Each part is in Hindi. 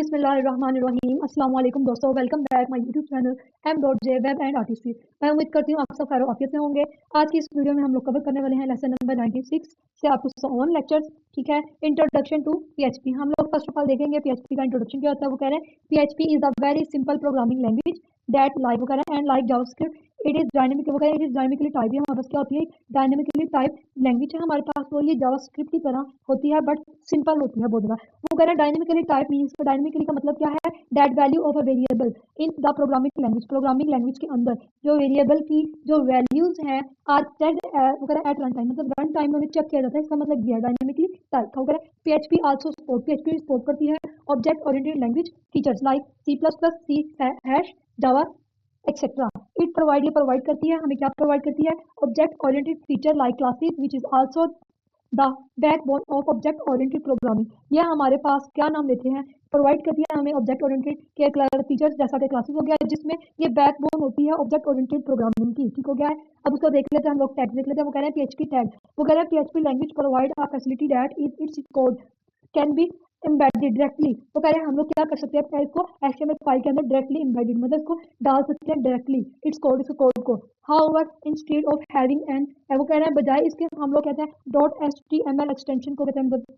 बिस्मिल्लाहिर्रहमानिर्रहीम। अस्सलाम वालेकुम दोस्तों, welcome back my YouTube channel m.j web and artistry. मैं उम्मीद करती हूँ आप सब खैर आफियत से होंगे। आज की इस वीडियो में हम लोग कवर करने वाले हैं लेसन नंबर 96 से अप टू 1 लेक्चर्स। ठीक है, इंट्रोडक्शन टू पीएचपी। हम लोग फर्स्ट ऑफ ऑल देखेंगे पीएचपी का इंट्रोडक्शन क्या होता है। वो कह रहे हैं PHP is a very simple programming language that like वो कह रहे हैं and like JavaScript it is dynamic. वो कह रहे हैं इट इज डायनेमिकली टाइप। हमारे पास क्या होती है, डायनेमिकली टाइप लैंग्वेज है हमारे पास। तो ये जावास्क्रिप्ट की तरह होती है बट सिंपल होती है बहुत ज़्यादा। वो कह रहे हैं डायनेमिकली टाइप मीन्स, डायनेमिकली का मतलब क्या है, that value of a variable in the programming language. Programming language के अंदर जो वेरिएबल की जो वैल्यूज हैं आर चेक्ड वगैरह एट रन टाइम, मतलब रन टाइम में चेक किया जाता है। इसका मतलब ये है डायनेमिकली टाइप वगैरह। PHP also support, PHP support करती है object oriented language features like C plus plus, C hash, Java etcetera. It provide, ये प्रोवाइड करती है हमें, क्या प्रोवाइड करती है, object oriented feature like classes which is also the backbone of object oriented programming. यह हमारे पास क्या नाम लेते हैं, प्रोवाइड करती है हमें ऑब्जेक्ट ओरिएंटेड के फीचर्स जैसा कि क्लासेस हो गया, जिसमें ये बैकबोन होती है ऑब्जेक्ट ओरिएंटेड प्रोग्रामिंग की। ठीक हो गया है। अब उसको देख लेते हैं हम लोग, टैग देख लेते हैं। वो कह रहे हैं पीएचपी टैग। वो कह रहे हैं PHP language provide a facility that it's code can be embedded directly. तो कह रहे हैं हम लोग क्या कर सकते हैं, इसको एचटीएमएल फाइल के अंदर डायरेक्टली एम्बेडेड, मतलब इसको डाल सकते हैं डायरेक्टली इट्स कोड, इस कोड को। However instead of having and, वो कह रहे हैं बजाय इसके हम लोग कहते हैं डॉट एचटीएमएल एक्सटेंशन को कहते हैं, मतलब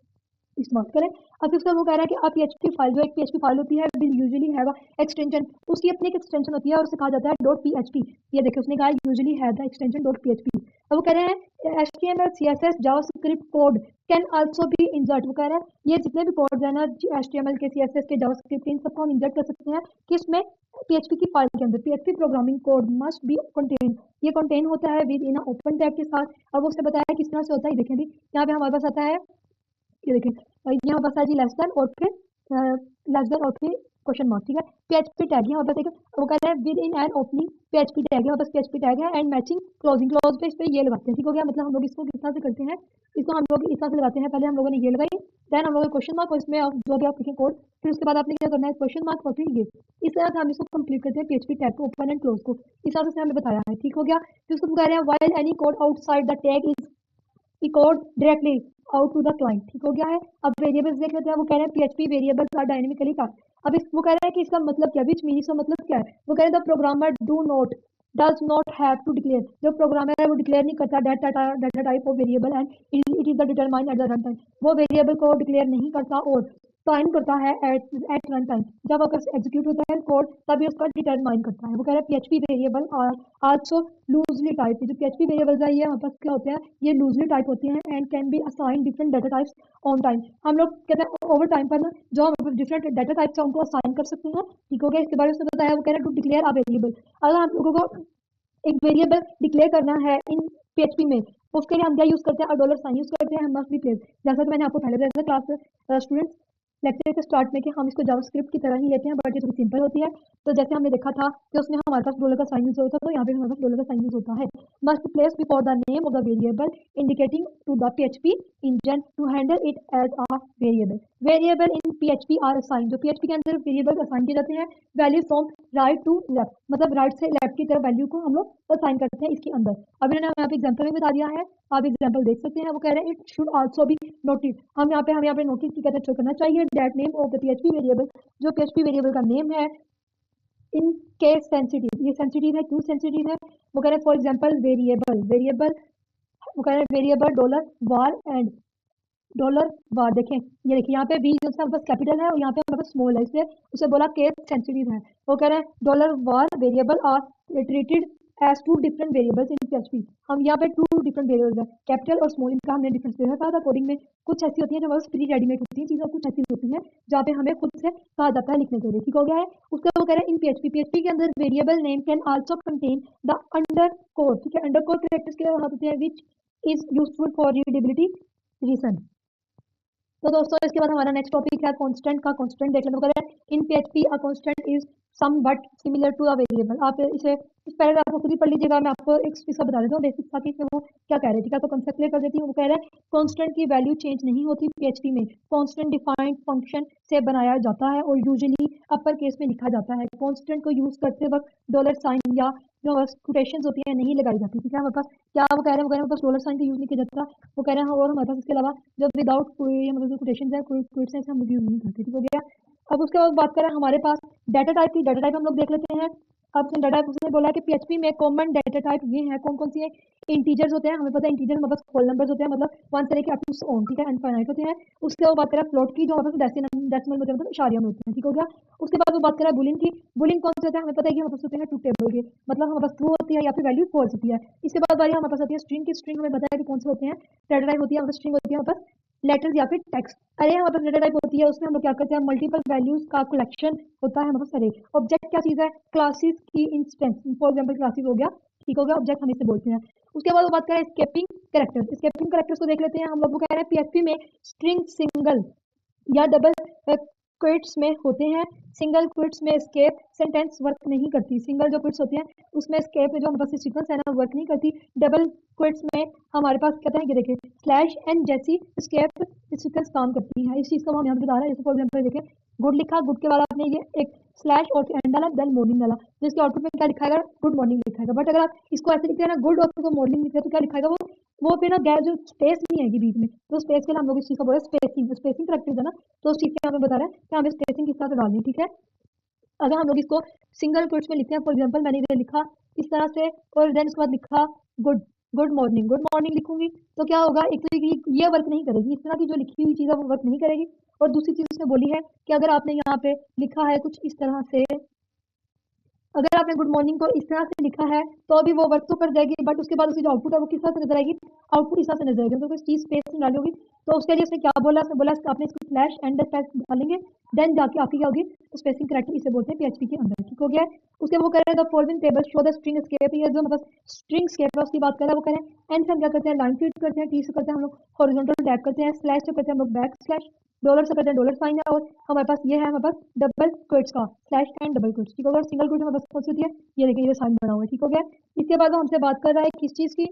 इस्तेमाल करें। अब इसका वो कह रहा है कि आप पीएचपी फाइल, जो एक पीएचपी फाइल होती है will usually have a extension, उसकी अपनी एक एक्सटेंशन होती है और उसे कहा जाता है डॉट पीएचपी। ये देखिए उसने कहा usually have the extension dot PHP. अब वो कह रहे हैं HTML CSS JavaScript code can also be insert. वो कह रहा है ये जितने भी कोड है ना एचटीएमएल के, सीएसएस के, जावास्क्रिप्ट के, इन सबको हम इंसर्ट कर सकते हैं किसमें, पीएचपी की फाइल के अंदर। PHP programming code must be contain, ये कंटेन होता है विद इन ओपन टैग के साथ। अब उसने बताया किस तरह से होता है, देखें भी यहाँ पे हमारे पास आता है, ये देखिए यहाँ बस है जी लेस देन और फिर लेस देन और फिर क्वेश्चन मार्क। ठीक है, पीएचपी टैग यहाँ पर देखिए वो कहते हैं with in an opening PHP tag, यहाँ बस पीएचपी टैग है एंड मैचिंग क्लोजिंग क्लोज पे इस पे ये लगाते हैं। ठीक हो गया, मतलब हम लोग इसको किस तरह से करते हैं, इसको हम लोग इस तरह से लगाते हैं, पहले हम लोगों ने ये लगाई, देन हम लोग क्वेश्चन मार्क और इसमें आप जो भी आप लिखें कोड, फिर उसके बाद आपने क्या करना है, क्वेश्चन मार्क और फिर ये। इस तरह से हम इसको कंप्लीट करते हैं पीएचपी टैग को, ओपन एंड क्लोज को, इस तरह से हमें बताया है। ठीक हो गया, फिर उसको कह रहे हैं while any code outside the tag is record directly out to the client. ठीक हो गया है। अब वेरिएबल्स देख लेते हैं। वो कह रहे हैं PHP variables are dynamically type. अब इस वो कह रहे हैं कि इसका मतलब क्या, विच मीनिंग, का मतलब क्या है। वो कह रहे हैं the programmer does not have to declare, जो प्रोग्रामर है वो डिक्लेयर नहीं करता data type of variable and it is the determine at the run time. वो वेरिएबल को डिक्लेयर नहीं करता और साइन करता है एट रन टाइम, जब अगर एग्जीक्यूट होता है कोड तभी उसका डिटरमाइन करता है। वो कह रहे हैं PHP variable are also loosely type. जो पीएचपी वेरिएबल्स है ये हमारे पास क्या होते हैं, ये लूजली टाइप होते हैं and can be assign different data types on time. हम लोग कहते हैं ओवर टाइम पर ना जो हम डिफरेंट डाटा टाइप्स है उनको असाइन कर सकते हैं। ठीक हो गया, इसके बारे में उसने बताया। वो कह रहे हैं टू डिक्लेयर अ वेरिएबल, अगर हम लोगों को एक वेरिएबल डिक्लेयर करना है इन पीएचपी में, उसके लिए हम क्या यूज करते हैं, डॉलर साइन यूज करते हैं, हम मस्ट बी प्लेस। जैसा कि मैंने आपको पहले बताया क्लास स्टूडेंट्स लेक्चर के स्टार्ट में कि हम इसको जावास्क्रिप्ट की तरह ही लेते हैं बट ये थोड़ी सिंपल होती है। तो जैसे हमने देखा था कि उसमें हमारे पास डॉलर का साइन यूज होता है, तो यहाँ पे हमारे पास डॉलर का साइन यूज होता है। Must place before the name of the variable indicating to the PHP engine to handle it as a variable. Variable in PHP are assign, जो पीएचपी के अंदर वेरिएबल असाइन किए जाते हैं value from right to left, मतलब राइट से लेफ्ट की तरफ वैल्यू को हम लोग असाइन करते हैं इसके अंदर। अब इन्होंने यहाँ पे एग्जाम्पल में बता दिया है, आप एग्जाम्पल देख सकते हैं। वो कह रहे हैं it should also be notice, हम यहाँ पे नोटिस की कहते हैं करना चाहिए that name of the PHP variable, जो पीएचपी वेरिएबल का नेम है इन केस सेंसिटिव, ये सेंसिटिव है, क्यों सेंसिटिव है। वो कह रहे हैं फॉर एग्जाम्पल वेरिएबल वो कह रहे हैं variable dollar var and dollar var, देखें ये देखिए यहाँ पे वी जो है बस कैपिटल है और यहाँ पे हमारे पास स्मॉल है, इसलिए उसे बोला केस सेंसिटिव है। वो कह रहे हैं dollar var variable are treated as two different variables in PHP. हम यहाँ पे टू डिफरेंट वेरिएबल्स है, कैपिटल और स्मॉल, इनका हमने डिफरेंस देखा था कोडिंग में। कुछ ऐसी होती है जो बस प्री रेडीमेड होती है चीज़ें, कुछ ऐसी होती है जहाँ पे हमें खुद से कहा जाता है लिखने के लिए। ठीक हो गया है। उसके वो कह रहे हैं इन पीएचपी के अंदर variable name can also contain the underscore. ठीक है, अंडरस्कोर कैरेक्टर्स के होते हैं which is useful for readability reason. तो दोस्तों इसके बाद हमारा नेक्स्ट टॉपिक है कांस्टेंट का। कांस्टेंट देख लेते हैं। In PHP a constant is some but similar to a variable. आप इसे इस पैराग्राफ को खुद ही पढ़ लीजिएगा, मैं आपको एक इसका बता देता हूँ बेसिक सा कि वो क्या कह रहे हैं। ठीक है, तो कंसेप्ट क्लियर कर देती हूँ। वो कह रहे हैं कांस्टेंट की वैल्यू चेंज नहीं होती पीएचपी में, कांस्टेंट डिफाइंड फंक्शन से बनाया जाता है और यूजुअली अपर केस में लिखा जाता है। कांस्टेंट को यूज करते वक्त डॉलर साइन या जो कोटेशंस होती है नहीं लगाई जाती। ठीक है, हमारे पास क्या वो कह रहे हैं, बस डॉलर साइन का यूज नहीं किया जाता। वो कह रहे हैं और हमारे पास इसके अलावा जब विदाउट कोई मतलब कोटेशन है, कोई क्विट्स है, हम यूज नहीं करते। ठीक हो गया। अब उसके बाद बात करें हमारे पास डाटा टाइप की, डाटा टाइप हम लोग देख लेते हैं। अब डाटा टाइप उसने बोला कि पीएचपी में कॉमन डाटा टाइप ये है, कौन कौन सी है। इंटीजर्स होते हैं, हमें पता है इंटीजर में बस होल नंबर्स होते हैं, मतलब 1 से लेकर अप टू ऑन, ठीक है, इनफाइनाइट होते हैं। उसके बाद बात करें फ्लोट की, जो हमारे पास डेसिमल में होते हैं, मतलब इशारिया में होते हैं, ठीक हो गया। उसके बाद वो बात करें बुलियन की, बुलियन कौन से होते हैं, हमें पता है कि हमारे पास होते हैं ट्रू टेबल के, मतलब हमारे पास ट्रू होती है या फिर वैल्यू फॉल्स होती है। इसके बाद बारी हमारे पास आती है स्ट्रिंग की, स्ट्रिंग हमें पता है कि कौन से होते हैं, डाटा टाइप होती है, हमारे स्ट्रिंग होती है हमारे पास लेटर्स या फिर टेक्स्ट। अरे हमारे पास डाटा टाइप होती है, उसमें हम लोग क्या करते हैं, मल्टीपल वैल्यूज का कलेक्शन होता है हमारे पास अरे। ऑब्जेक्ट क्या चीज है, क्लासेस की इंस्टेंस, फॉर एग्जांपल क्लासेस हो गया, ठीक हो गया, ऑब्जेक्ट हम इसे बोलते हैं। उसके बाद वो बात करें स्केपिंग कैरेक्टर्स, स्केपिंग कैरेक्टर्स को देख लेते हैं हम लोग। वो कह रहे हैं पीएचपी में स्ट्रिंग सिंगल या डबल क्विट्स में होते हैं। सिंगल क्विट्स में स्केप सेंटेंस वर्क नहीं करती, सिंगल जो क्विट्स होते हैं उसमें स्केप जो हमारे पास सीक्वेंस है ना वर्क नहीं करती। डबल क्विट्स में हमारे पास कहते हैं कि देखिए स्लैश एंड जैसी स्केप सीक्वेंस काम करती है। इस चीज को हम यहाँ पे बता रहे हैं, जैसे फॉर एग्जांपल देखिए गुड लिखा, गुड के बाद आपने ये एक स्लैश और एंड डाला, देन मॉर्निंग डाला, तो इसके आउटपुट में क्या लिखाएगा, गुड मॉर्निंग लिखाएगा। बट अगर आप इसको ऐसे लिखते हैं ना गुड और फिर मॉर्निंग लिखते हैं तो क्या लिखाएगा, वो फिर ना गैप जो स्पेस नहीं आएगी बीच में, तो स्पेस के लिए हम लोग इस चीज को बोल रहे हैं स्पेसिंग, स्पेसिंग करेक्टिव है ना, तो उस चीज के हमें बता रहे हैं कि हमें स्पेसिंग किस तरह से डालनी है, ठीक है। अगर हम लोग इसको सिंगल क्विट्स में लिखते हैं, फॉर एग्जांपल मैंने इधर लिखा इस तरह से और देन उसके बाद लिखा good, good morning, good morning लिखूंगी तो क्या होगा, एक तो ये वर्क नहीं करेगी, इस तरह की जो लिखी हुई चीज है वो वर्क नहीं करेगी। और दूसरी चीज उसने बोली है कि अगर आपने यहाँ पे लिखा है कुछ इस तरह से, अगर आपने गुड मॉर्निंग को इस तरह से लिखा है तो अभी वो वर्क तो कर जाएगी, बट उसके बाद उसकी जो आउटपुट है वो किस तरह से नजर आएगी, आउटपुट इस तरह से नजर आएगी, तो कोई चीज स्पेस में डाली होगी। तो उसके लिए उसने क्या बोला, उसने बोला आपने इसको स्लैश एंड स्पेस डालेंगे, देन जाके आपकी क्या होगी स्पेसिंग करेक्ट, इसे बोलते हैं पीएचपी के अंदर, ठीक हो गया। उसके वो कह रहे हैं the following table show the string escape, ये जो मतलब स्ट्रिंग स्केप है उसकी बात कर रहे हैं। वो कह रहे हैं एंड से हम क्या करते हैं, लाइन फीड करते हैं, टी से करते हैं हम लोग हॉरिजॉन्टल टैप करते हैं, स्लैश से करते हैं हम लोग बैक स्लैश, डॉलर से करते हैं डॉलर साइन, और हमारे पास ये है हमारे पास डबल क्विट्स का स्लैश एंड डबल क्विट्स, ठीक हो गया। सिंगल क्विट हमारे पास कौन सी होती है, ये देखिए ये साइन बना हुआ है, ठीक हो गया। इसके बाद वो हमसे बात कर रहा है किस चीज की,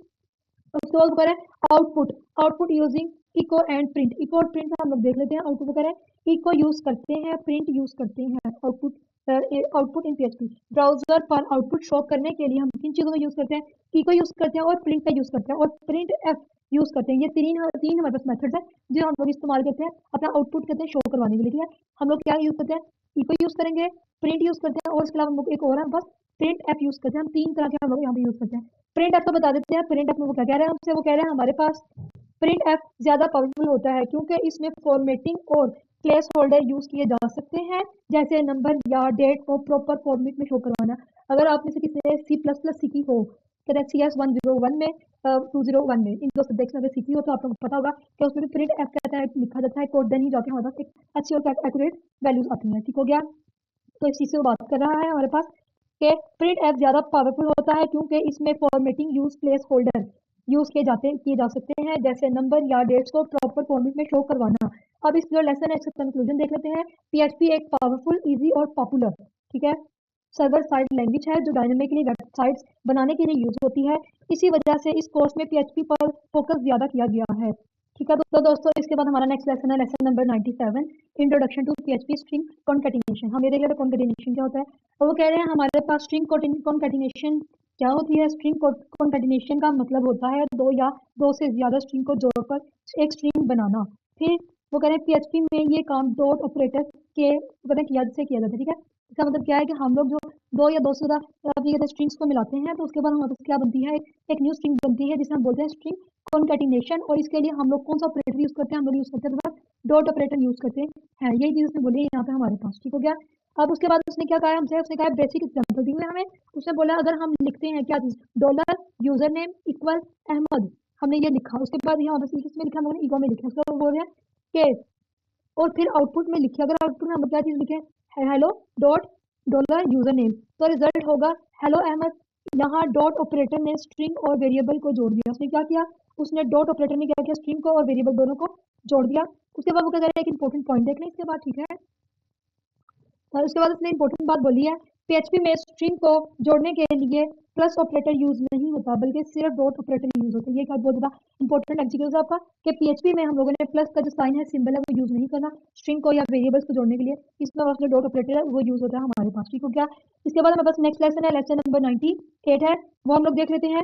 उसके बाद कह रहे हैं output, output using echo and print, echo और प्रिंट हम लोग देख लेते हैं। आउटपुट कह रहे हैं इको यूज करते हैं, प्रिंट यूज करते हैं। आउटपुट आउटपुट इन पीएचपी ब्राउजर पर आउटपुट शो करने के लिए हम किन चीजों का यूज करते हैं, इको यूज करते हैं और प्रिंट का यूज करते हैं और प्रिंट एफ यूज करते हैं। ये तीन हमारे पास मेथड्स हैं जो हम लोग इस्तेमाल करते हैं अपना आउटपुट करते हैं शो करवाने के लिए, ठीक है। हम लोग क्या यूज करते हैं, इको यूज करेंगे, प्रिंट यूज करते हैं और इसके अलावा हम लोग एक और है बस प्रिंट एफ यूज करते हैं। हम तीन तरह के हम लोग यहाँ पे यूज करते हैं। प्रिंट एफ को बता देते हैं, प्रिंट एफ में वो क्या कह रहे हैं हमसे, वो कह रहे हैं हमारे पास प्रिंट एफ ज्यादा पावरफुल होता है क्योंकि इसमें फॉर्मेटिंग और प्लेस होल्डर यूज किए जा सकते हैं, जैसे नंबर या डेट को प्रॉपर फॉर्मेट में शो करवाना। अगर आप में से किसी ने सी प्लस प्लस सीखी हो, CS101 में 201 में, इन दो सब्जेक्ट्स में अगर सीखी हो तो आप लोगों को पता होगा कि उसमें भी प्रिंट एफ कहता है लिखा जाता है कोड, देन ही जाके हमारे पास एक अच्छी और एक्यूरेट वैल्यूज आती हैं, ठीक हो गया। तो इस चीज से वो बात कर रहा है हमारे पास कि प्रिंट एफ ज्यादा पावरफुल होता है क्योंकि इसमें formatting use place holder use किए जा सकते हैं, जैसे नंबर या डेट्स को प्रॉपर फॉर्मेट में शो करवाना। अब इस जो लेसन है इसका कंक्लूजन देख लेते हैं। पीएचपी एक पावरफुल, इजी और पॉपुलर, ठीक है, सर्वर साइड लैंग्वेज है जो डायनेमिकली वेबसाइट्स बनाने के लिए यूज होती है। इसी वजह से इस कोर्स में पीएचपी पर फोकस ज्यादा किया गया है, ठीक है। तो दोस्तों इसके बाद हमारा नेक्स्ट लेसन है lesson number 97, introduction to PHP string concatenation. हम ये देख रहे हैं कॉन्कैटिनेशन क्या होता है, और वो कह रहे हैं हमारे पास स्ट्रिंग कॉन्कैटिनेशन क्या होती है। स्ट्रिंग कॉन्कैटिनेशन का मतलब होता है दो या दो से ज्यादा स्ट्रिंग को जोड़कर एक स्ट्रिंग बनाना। फिर वो कह रहे हैं पीएचपी में ये काम डॉट ऑपरेटर के किया जाता है, ठीक है। इसका मतलब क्या है कि हम लोग जो दो या दो से ज्यादा स्ट्रिंग्स को मिलाते हैं तो उसके बाद हमारे पास क्या बनती है, एक न्यू स्ट्रिंग बनती है जिसे हम बोलते हैं स्ट्रिंग कॉन्कैटिनेशन। और इसके लिए हम लोग कौन सा ऑपरेटर यूज करते हैं, हम लोग यूज करते हैं डॉट ऑपरेटर यूज करते हैं। यही चीज उसने बोली है यहाँ पे हमारे पास, ठीक हो गया। अब उसके बाद उसने क्या कहा हमसे, उसने कहा बेसिक एग्जांपल दी हुई हमें। उसने बोला अगर हम लिखते हैं क्या चीज, dollar user name equal Ahmed, हमने ये लिखा, उसके बाद यहाँ बस इसमें लिखा, हमने ईगो में लिखा, उसको बोल रहे हैं कि और फिर आउटपुट में लिखिए, अगर आउटपुट में हम क्या चीज लिखे hello dot dollar user name, तो रिजल्ट होगा हेलो अहमद। यहाँ डॉट ऑपरेटर ने स्ट्रिंग और वेरिएबल को जोड़ दिया। उसने क्या किया, उसने डॉट ऑपरेटर ने क्या किया, स्ट्रिंग को और वेरिएबल दोनों को जोड़ दिया। उसके बाद वो क्या करें, एक इंपॉर्टेंट पॉइंट देख लें इसके बाद, ठीक है। और उसके बाद उसने इंपॉर्टेंट बात बोली है, पीएचपी में स्ट्रिंग को जोड़ने के लिए प्लस ऑपरेटर यूज नहीं होता बल्कि सिर्फ डॉट ऑपरेटर यूज होता है। ये क्या बहुत ज्यादा इंपॉर्टेंट एग्जीक्यूटिव आपका कि पीएचपी में हम लोगों ने प्लस का जो साइन है, सिंबल है, वो यूज नहीं करना स्ट्रिंग को या वेरिएबल्स को जोड़ने के लिए। इसमें जो डॉट ऑपरेटर है वो यूज होता है हमारे पास, ठीक हो गया। इसके बाद हमारे पास नेक्स्ट लेसन है, लेसन नंबर 98 है, वो हम लोग देख लेते हैं।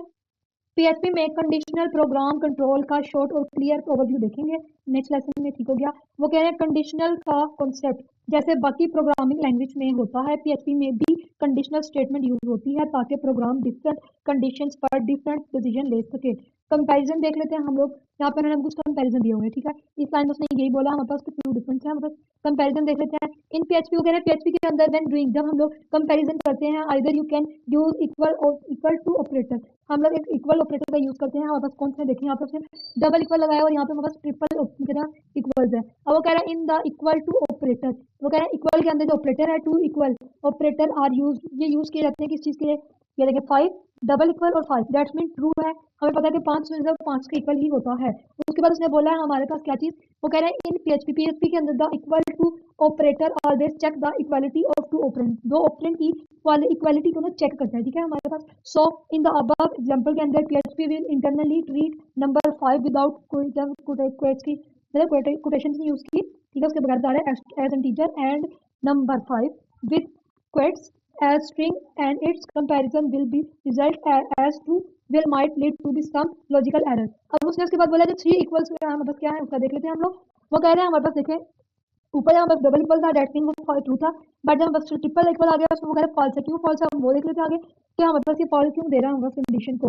पीएचपी में कंडीशनल प्रोग्राम कंट्रोल का शॉर्ट और क्लियर ओवरव्यू देखेंगे नेक्स्ट लेसन में, ठीक हो गया। वो कह रहे हैं कंडीशनल का कॉन्सेप्ट जैसे बाकी प्रोग्रामिंग लैंग्वेज में होता है, पीएचपी में भी कंडीशनल स्टेटमेंट यूज होती है ताकि प्रोग्राम डिफरेंट कंडीशंस पर डिफरेंट डिसीजन ले सके। कंपैरिजन देख लेते हैं हम लोग, यहाँ पर उन्होंने कुछ कंपैरिजन दिए हुए हैं, ठीक है। इस लाइन में उसने यही बोला, हमारे पास फ्यू डिफरेंस है, मतलब कंपैरिजन देख लेते हैं। इन पीएचपी वगैरह पीएचपी के अंदर व्हेन डूइंग, जब हम लोग कंपैरिजन करते हैं, either you can use equal और इक्वल टू ऑपरेटर, हम लोग एक इक्वल ऑपरेटर का यूज करते हैं। हमारे पास कौन से देखें, यहाँ पर डबल इक्वल लगाया और यहाँ पे हमारे पास ट्रिपल इक्वल्स है। अब वो कह रहा है in the equal to operator, वो कह रहा है इक्वल के अंदर जो ऑपरेटर है, two equal operator are use, ये यूज किए जाते हैं किस चीज के लिए, ये देखिए 5 डबल इक्वल और 5 दैट्स मीन ट्रू है, हमें पता है कि 5 से 5 के इक्वल ही होता है। उसके बाद उसने बोला है हमारे पास क्या चीज, वो कह रहे हैं इन पीएचपी के अंदर the equal to operator always check the equality of two operand, दो ऑपरेंड की इक्वालिटी को ना चेक करता है, ठीक है हमारे पास। So in the above example के अंदर PHP will internally treat number 5 without quotation use की, ठीक है, उसके बगैर बता रहे हैं as integer and number 5 with quotes as string and its comparison will be result as to will might lead to be some logical error। अब उसने उसके बाद बोला जो 3 इक्वल्स हमारे पास क्या है उसका देख लेते हैं हम लोग। वो कह रहे हैं हमारे पास देखें ऊपर यहाँ बस डबल इक्वल था, दैट मीन वो ट्रू था, बट जब बस ट्रिपल इक्वल आ गया उसमें वो कह रहे फॉल्स है, क्यों फॉल्स है वो देख लेते हैं आगे कि हमारे पास ये फॉल्स क्यों दे रहा है हमारे कंडीशन को।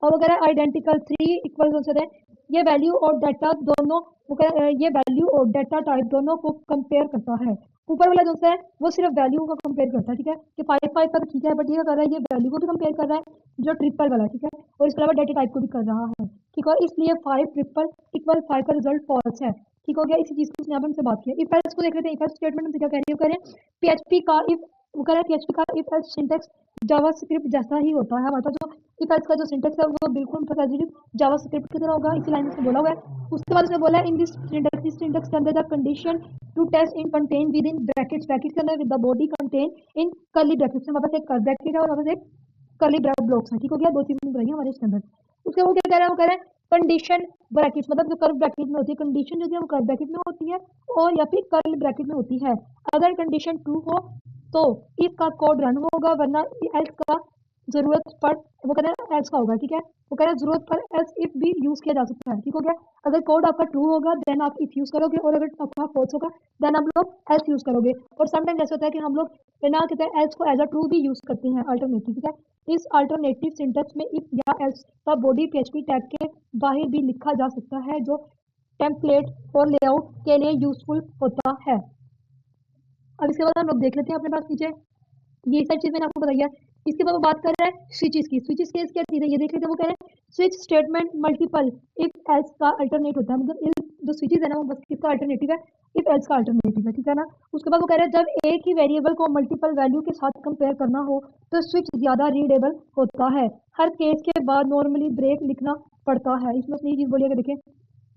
और वो कह रहा है आइडेंटिकल 3 इक्वल हो सकते हैं, ये वैल्यू और डाटा दोनों, वो कह रहा है ये वैल्यू और डाटा टाइप दोनों को कंपेयर करता है। ऊपर वाला जो है वो सिर्फ वैल्यू को कंपेयर करता है, ठीक है, कि 5 तक ठीक है, बट ये कर रहा है ये वैल्यू को भी कंपेयर कर रहा है जो ट्रिपल वाला, ठीक है, और इसके अलावा डाटा टाइप को भी कर रहा है, ठीक है, इसलिए 5 ट्रिपल इक्वल 5 का रिजल्ट फॉल्स है, ठीक हो गया। इसी चीज को उसने यहाँ पे हमसे बात की। इफ एल्स को देख लेते हैं, इफ एल्स स्टेटमेंट हमसे क्या कह रही है, कह रहे हैं पीएचपी का इफ, वो कह रहा है पीएचपी का इफ एल्स सिंटैक्स जावास्क्रिप्ट जैसा ही होता है, हमारे पास जो इफ एल्स का जो सिंटैक्स है वो बिल्कुल पॉजिटिव जावास्क्रिप्ट की तरह होगा, इसी लाइन में बोला हुआ है। उसके बाद उसने बोला इन दिस सिंटैक्स के अंदर the condition to test in contain within brackets, bracket के अंदर with the body contain in curly brackets, हमारे पास एक कर्ली ब्रैकेट है और हमारे पास एक कर्ली ब्लॉक्स है, ठीक हो गया, दो चीजें रही हमारे इसके अंदर। उसके वो क्या कह रहा है, वो कह रहा है कंडीशन ब्रैकेट, मतलब जो कर्व ब्रैकेट में होती है, कंडीशन जो है वो कर्व ब्रैकेट में होती है और या फिर कर्ली ब्रैकेट में होती है। अगर कंडीशन ट्रू हो तो इफ का कोड रन होगा, वरना एल्स का जरूरत पर, वो कह रहे हैं एल्स का होगा, ठीक है, वो कह रहे हैं जरूरत पर एल्स इफ भी यूज किया जा सकता है, ठीक हो गया। अगर कोड आपका ट्रू होगा देन आप इफ यूज करोगे, और अगर आपका फॉल्स होगा देन आप लोग एल्स यूज करोगे। और समटाइम्स ऐसा होता है कि हम लोग बिना कहते हैं एल्स को एज अ ट्रू भी यूज करते हैं अल्टरनेटिव, ठीक है। इस अल्टरनेटिव सिंटैक्स में इफ या एल्स का बॉडी पीएचपी टैग के बाहर भी लिखा जा सकता है, जो टेम्पलेट और लेआउट के लिए यूजफुल होता है। अब इसके बाद हम लोग देख लेते हैं अपने पास नीचे, ये सारी चीज मैंने आपको बताई है। इसके बाद वो बात कर रहा है स्विचेस की, स्विचेस केस क्या चीज है ये देख लेते हैं। वो कह रहे हैं switch statement multiple if else का अल्टरनेट होता है, मतलब जो स्विचेस है ना वो बस किसका अल्टरनेटिव है, इफ एल्स का अल्टरनेटिव है, ठीक है ना। उसके बाद वो कह रहे हैं जब एक ही वेरिएबल को मल्टीपल वैल्यू के साथ कंपेयर करना हो तो स्विच ज्यादा रीडेबल होता है, हर केस के बाद नॉर्मली ब्रेक लिखना पड़ता है। इसमें उसने ये चीज बोली है, देखें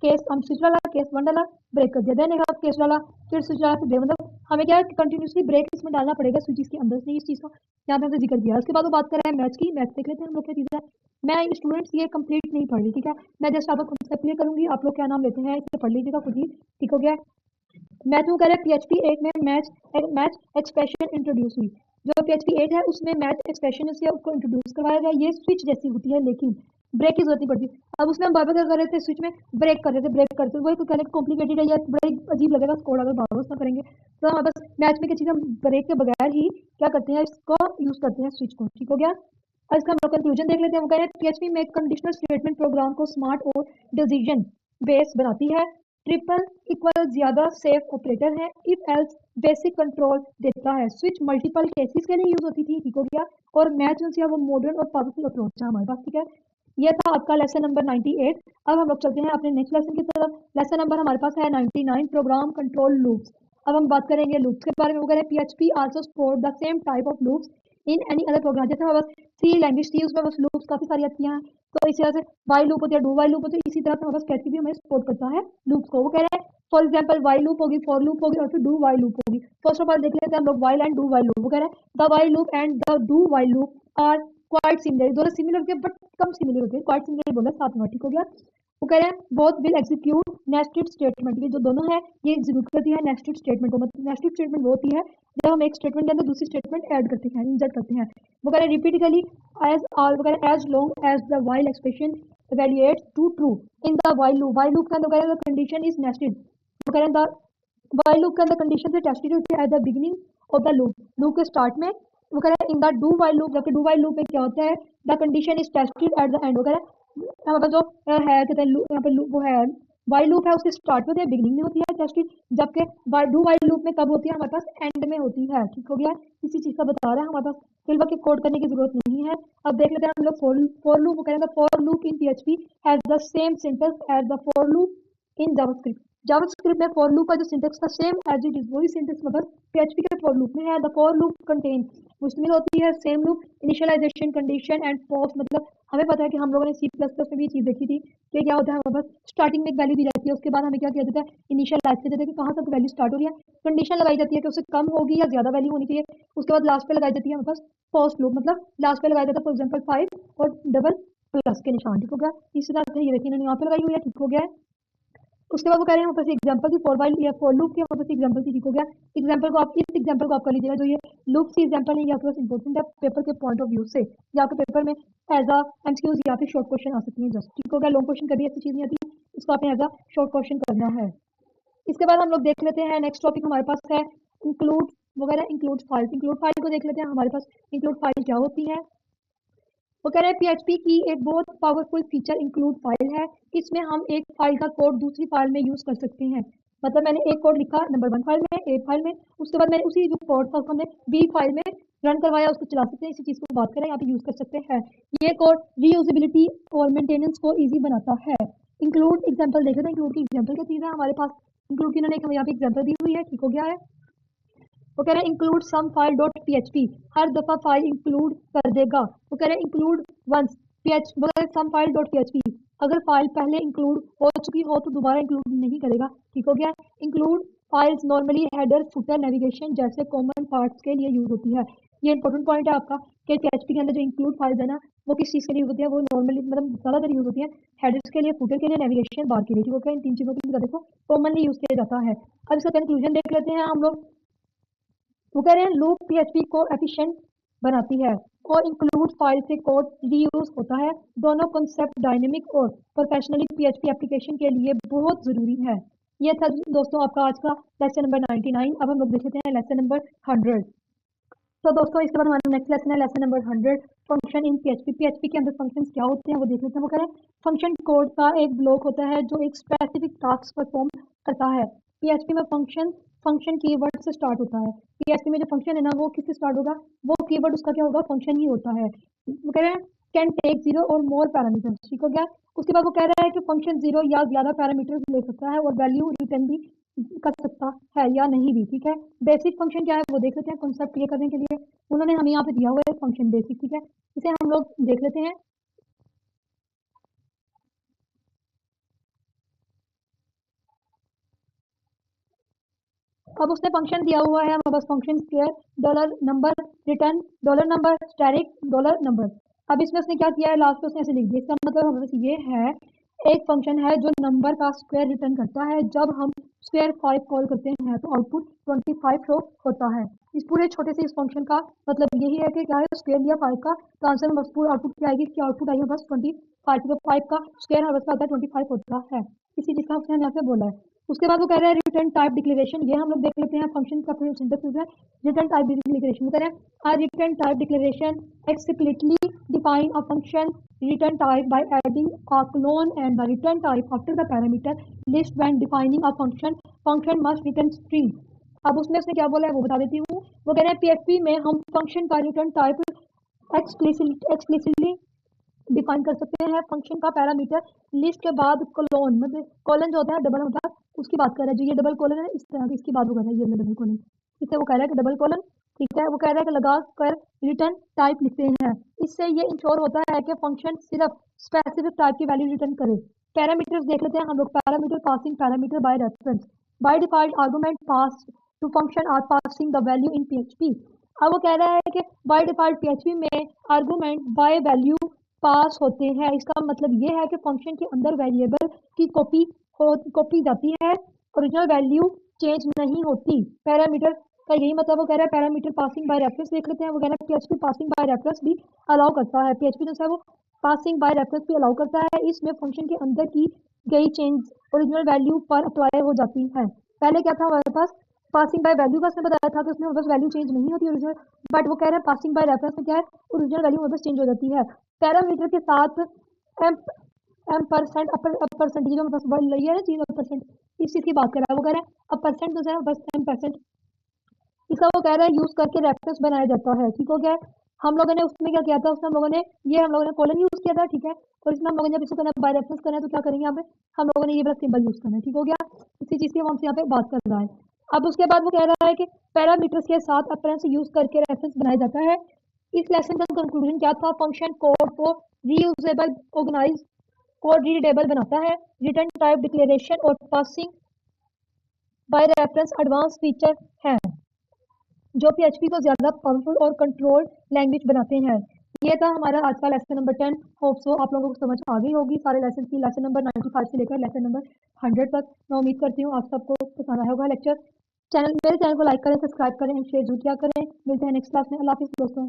केस हम स्विच डाला, केस 1 डाला, ब्रेक कर दिया, देन एक केस डाला, फिर स्विच डाला, फिर ब्रेक, मतलब हमें क्या है कंटिन्यूसली ब्रेक इसमें डालना पड़ेगा स्विचेस के अंदर से, इस चीज का यहाँ पे हमने जिक्र किया। उसके बाद वो बात कर रहे हैं मैथ्स की, मैथ्स देख लेते हैं हम लोग क्या चीज है। मैं स्टूडेंट्स ये कंप्लीट नहीं पढ़ रही, ठीक है, मैं जस्ट आपको कॉन्सेप्ट क्लियर करूंगी, आप लोग क्या नाम लेते हैं इसे पढ़ लीजिएगा खुद ही, ठीक हो गया। मैथ में कह पीएचपी 8 में मैथ एक्सप्रेशन इंट्रोड्यूस हुई, जो पीएचपी 8 है उसमें मैथ एक्सप्रेशन से उसको इंट्रोड्यूस करवाया गया, ये स्विच जैसी होती है लेकिन ब्रेक की जरूरत नहीं पड़ती। अब उसमें हम बार बार कर रहे थे स्विच में ब्रेक कर रहे थे, ब्रेक करते वही तो कहने कॉम्प्लिकेटेड है या बड़ा अजीब लगेगा कोड अगर बार बार करेंगे, तो हम बस मैथ में की चीज हम ब्रेक के बगैर ही क्या करते हैं इसको यूज करते हैं स्विच को, ठीक हो गया। अब इसका हम लोग कंक्लूजन देख लेते हैं। वो कह रहे हैं पीएचपी में कंडीशनल स्टेटमेंट प्रोग्राम को स्मार्ट और डिसीजन बेस बनाती है, ट्रिपल इक्वल ज्यादा सेफ ऑपरेटर है, इफ एल्स बेसिक कंट्रोल देता है, स्विच मल्टीपल केसेस के लिए यूज होती थी, ठीक हो गया। और मैथ जो है वो मॉडर्न और पावरफुल अप्रोच है हमारे पास, ठीक है। ये था आपका लेसन नंबर 98। अब हम लोग चलते हैं अपने नेक्स्ट लेसन की तरफ। लेसन नंबर हमारे पास है 99, प्रोग्राम कंट्रोल लूप्स। अब हम बात करेंगे लूप्स के बारे में। वो कह रहे हैं PHP also support the same type of loops in any other program, जैसे हमारे पास सी लैंग्वेज थी उसमें बस लूप्स काफी सारी आती हैं, तो इसी तरह से वाइल लूप होती है, डू वाइल लूप होती है, इसी तरह से हमारे पास पीएचपी भी हमें सपोर्ट करता है लूप्स को। वो कह रहे हैं फॉर एग्जाम्पल वाइल लूप होगी, फॉर लूप होगी और फिर डू वाइल लूप होगी। फर्स्ट ऑफ ऑल देख लेते हैं हम लोग while and do while loop. वो कह रहे हैं the while loop and the do while loop are quite similar, दोनों सिमिलर होते हैं बट कम सिमिलर होते हैं, क्वाइट सिमिलर बोला साथ में, ठीक हो गया। वो कह रहे हैं both will execute nested statement, ये जो दोनों है ये एग्जीक्यूट करती है नेस्टेड स्टेटमेंट को। मतलब नेस्टेड स्टेटमेंट वो होती है जब हम एक स्टेटमेंट के अंदर दूसरी स्टेटमेंट ऐड करते हैं, इंसर्ट करते हैं। वो कह रहे हैं रिपीटेडली एज ऑल, वो कह रहे हैं as long as the while expression evaluates to true in the while loop। while loop के अंदर कह रहे हैं कंडीशन इज नेस्टेड। वो कह रहे हैं while loop के अंदर कंडीशन से टेस्टेड होती है at the beginning of the loop, loop के स्टार्ट में। वो कह रहे हैं in the do while loop, जबकि डू while loop में क्या होता है the condition is tested at the end. वो कह रहे हैं यहाँ पर जो है कहते हैं यहाँ पे वो है while loop है उसके स्टार्ट में होती है, बिगिनिंग में होती है टेस्टेड, जबकि डू while loop में कब होती है हमारे पास एंड में होती है। ठीक हो गया, इसी चीज का बता रहा है, हमारे पास सिल्वर के कोड करने की जरूरत नहीं है। अब देख लेते हैं हम लोग फॉर लूप। वो कह रहे हैं for loop in PHP has the same syntax as the for loop in JavaScript. JavaScript में फॉर लूप का जो सिंटेक्स था सेम एज इट इज वही सिंटेक्स मतलब PHP के फॉर लूप में है। द फॉर लूप कंटेन उसमें होती है same loop initialization condition and post. मतलब हमें पता है कि हम लोगों ने C++ में भी चीज देखी थी कि क्या होता है हमारे पास स्टार्टिंग में एक वैल्यू दी जाती है, उसके बाद हमें क्या किया जाता है इनिशियलाइज किया जाता है कि कहाँ तक वैल्यू स्टार्ट हो रही है, कंडीशन लगाई जाती है कि उससे कम होगी या ज्यादा वैल्यू होनी चाहिए, उसके बाद लास्ट पे लगाई जाती है हमारे पास पोस्ट लूप, मतलब लास्ट पे लगाया जाता है फॉर एग्जाम्पल 5 और डबल प्लस के निशान। ठीक हो गया, इसी तरह से ये देखिए इन्होंने यहाँ पे लगाई हुई है। ठीक हो गया, उसके बाद वो कह रहे हैं हमारे पास एग्जांपल की फॉर वाइल या फॉर लूप की हमारे पास एग्जांपल की। ठीक हो गया, एग्जांपल को आप इस एग्जांपल को आप कर लीजिएगा, जो ये लूप की एग्जांपल है ये आपके पास इंपॉर्टेंट है पेपर के पॉइंट ऑफ व्यू से, या आपके पेपर में एज अ एमसीक्यूज या फिर शॉर्ट क्वेश्चन आ सकती है जस्ट। ठीक हो गया, लॉन्ग क्वेश्चन कभी ऐसी चीज नहीं आती, इसको आपने एज अ शॉर्ट क्वेश्चन करना है। इसके बाद हम लोग देख लेते हैं नेक्स्ट टॉपिक हमारे पास है इंक्लूड वगैरह, इंक्लूड फाइल। इंक्लूड फाइल को देख लेते हैं, हमारे पास इंक्लूड फाइल क्या होती है। वो कह रहे हैं PHP की एक बहुत पावरफुल फीचर इंक्लूड फाइल है, इसमें हम एक फाइल का कोड दूसरी फाइल में यूज कर सकते हैं। मतलब मैंने एक कोड लिखा नंबर 1 फाइल में, A फाइल में, उसके बाद मैंने उसी जो कोड था उसको हमने B फाइल में रन करवाया, उसको चला सकते हैं। इसी चीज को बात करें यहाँ पे यूज कर सकते हैं। ये कोड रीयूजेबिलिटी और मेंटेनेंस को ईजी बनाता है। इंक्लूड एग्जाम्पल देख लेते हैं, इंक्लूड की एग्जाम्पल क्या चीज है हमारे पास। इंक्लूड की इन्होंने यहाँ पे एग्जाम्पल दी हुई है। ठीक हो गया है, वो कह रहे हैं include some file dot PHP, हर दफा फाइल इंक्लूड कर देगा। वो कह रहे हैं include once PHP some file dot PHP, अगर फाइल पहले इंक्लूड हो चुकी हो तो दोबारा इंक्लूड नहीं करेगा। ठीक हो गया, include files normally header footer navigation जैसे कॉमन पार्ट्स के लिए यूज होती है। ये इंपॉर्टेंट पॉइंट है आपका कि PHP के अंदर जो इंक्लूड फाइल्स है ना वो किस चीज के लिए यूज होती है, वो नॉर्मली मतलब ज्यादातर यूज होती है हेडर्स के लिए, फुटर के लिए, नेविगेशन बार के लिए। ठीक हो गया, इन तीन चीजों के लिए देखो कॉमनली यूज किया जाता है। अब इसका कंक्लूजन देख लेते हैं हम लोग। वो कह रहे हैं लूप PHP को एफिशिएंट बनाती है और इंक्लूड फाइल से कोड रीयूज होता है। दोनों कॉन्सेप्ट डायनेमिक और प्रोफेशनली PHP एप्लीकेशन के लिए बहुत जरूरी है। ये था दोस्तों आपका आज का लेसन नंबर 99। अब हम लोग देख लेते हैं लेसन नंबर 100। तो दोस्तों इसके बाद हमारा नेक्स्ट लेसन है lesson number 100, function in PHP। PHP के अंदर फंक्शंस क्या होते हैं वो देख लेते हैं। वो कह रहे हैं फंक्शन कोड का एक ब्लॉक होता है जो एक स्पेसिफिक टास्क परफॉर्म करता है। PHP में फंक्शन कीवर्ड से स्टार्ट होता है। PHP में जो फंक्शन है ना वो किससे स्टार्ट होगा, वो कीवर्ड उसका क्या होगा, फंक्शन ही होता है। वो कह रहे हैं कैन टेक 0 और मोर पैरामीटर्स। ठीक हो गया, उसके बाद वो कह रहा है कि फंक्शन 0 या ज्यादा पैरामीटर्स ले सकता है और वैल्यू रिटर्न भी कर सकता है या नहीं भी। ठीक है, बेसिक फंक्शन क्या है वो देख लेते हैं। कॉन्सेप्ट क्लियर करने के लिए उन्होंने हमें यहाँ पे दिया हुआ है फंक्शन बेसिक। ठीक है, इसे हम लोग देख लेते हैं। अब उसने फंक्शन दिया हुआ है हमारे पास function square dollar number return dollar number static dollar number. अब इसमें उसने क्या किया है लास्ट में उसने ऐसे लिख दिया, इसका मतलब हमारे पास ये है एक फंक्शन है जो नंबर का स्क्वायर रिटर्न करता है। जब हम स्क्वायर 5 कॉल करते हैं तो आउटपुट 25 थ्रो होता है। इस पूरे छोटे से इस फंक्शन का मतलब यही है कि क्या है स्क्वायर लिया 5 का तो आंसर में बस पूरा आउटपुट क्या आएगी, क्या आउटपुट आएगा बस 25। तो 5 का स्क्वायर हमारे पास आता है 25 होता है। इसी चीज का उसने यहाँ पे बोला है। उसके बाद वो कह रहा है रिटर्न टाइप डिक्लेरेशन, ये हम लोग देख लेते हैं फंक्शन का सिंटेक्स है रिटर्न टाइप डिक्लेरेशन। वो कह रहे हैं a return type declaration explicitly define a function return type by adding a clone and the return type after the parameter list when defining a function must return string। अब उसमें उसने क्या बोला है वो बता देती हूँ। वो कह रहे हैं PHP में हम फंक्शन का रिटर्न टाइप एक्सप्लिसिटली डिफाइन कर सकते हैं। फंक्शन का पैरामीटर लिस्ट के बाद कोलोन मतलब कॉलन जो होता है डबल होता है उसकी बात कर रहा है, जो ये डबल कॉलन है इस तरह इसकी बात वो कर रहा है, ये डबल कॉलन इससे वो कह रहा है कि डबल कॉलन। ठीक है, वो कह रहा है कि लगा कर रिटर्न टाइप लिखते हैं। इससे ये इंश्योर होता है कि फंक्शन सिर्फ स्पेसिफिक टाइप की वैल्यू रिटर्न करे। पैरामीटर्स देख लेते हैं हम लोग। Parameter passing parameter by reference by default argument pass to function are passing the value in PHP। अब वो कह रहा है कि बाय डिफॉल्ट PHP में आर्गुमेंट बाय वैल्यू पास होते हैं। इसका मतलब ये है कि फंक्शन के अंदर वेरिएबल की कॉपी जाती है, ओरिजिनल वैल्यू चेंज नहीं होती। पैरामीटर का यही मतलब, वो कह रहा है पैरामीटर पासिंग बाय रेफरेंस देख लेते हैं। वो कह रहा है पीएचपी पासिंग बाय रेफरेंस भी अलाउ करता है। पीएचपी जो है वो पासिंग बाय रेफरेंस भी अलाउ करता है। इसमें फंक्शन के अंदर की गई चेंज ओरिजिनल वैल्यू पर अप्लाई हो जाती है। पहले क्या था हमारे पास, पासिंग बाय वैल्यू का उसने बताया था कि उसमें बस वैल्यू चेंज नहीं होती ओरिजिनल, बट वो कह रहे हैं पासिंग बाय रेफरेंस में क्या है, ओरिजिनल वैल्यू बस चेंज हो जाती है। पैरामीटर के साथ एम एम परसेंट परसेंटेज में बस वर्ड लिया है ना, चीज परसेंट, इस चीज की बात कर रहा है। वो कह रहा है अब परसेंट जो है बस एम परसेंट, इसका वो कह रहा है यूज करके रेफरेंस बनाया जाता है। ठीक हो गया। हम लोगों ने उसमें क्या किया था, उसमें हम लोगों ने कॉलन यूज किया था। ठीक है। और इसमें हम लोगों ने जब इसको करना बाय रेफरेंस करना है तो क्या करेंगे यहाँ पे, हम लोगों ने ये वाला सिंबल यूज करना है। ठीक हो गया। इसी चीज की हम यहाँ पे बात कर रहा है। अब उसके बाद वो कह रहा है कि पैरामीटर्स के साथ अपरेंस यूज करके रेफरेंस बनाया जाता है। इस लेसन का कंक्लूजन क्या था, फंक्शन कोड को रीयूजेबल, ऑर्गेनाइज, कोड रीडेबल बनाता है। रिटर्न टाइप डिक्लेरेशन और passing by reference advance feature है जो पीएचपी को ज्यादा पावरफुल और कंट्रोल लैंग्वेज बनाते हैं। ये था हमारा आज का लेसन नंबर 10। होप सो आप लोगों को समझ आ गई होगी सारे लेसन की, लेसन नंबर 95 से लेकर लेसन नंबर 100 तक। मैं उम्मीद करती हूँ आप सबको पसंद आया होगा लेक्चर। मेरे चैनल को लाइक करें, सब्सक्राइब करें, शेयर जरूर किया करें। मिलते हैं नेक्स्ट क्लास में। अल्लाह हाफिज़ दोस्तों।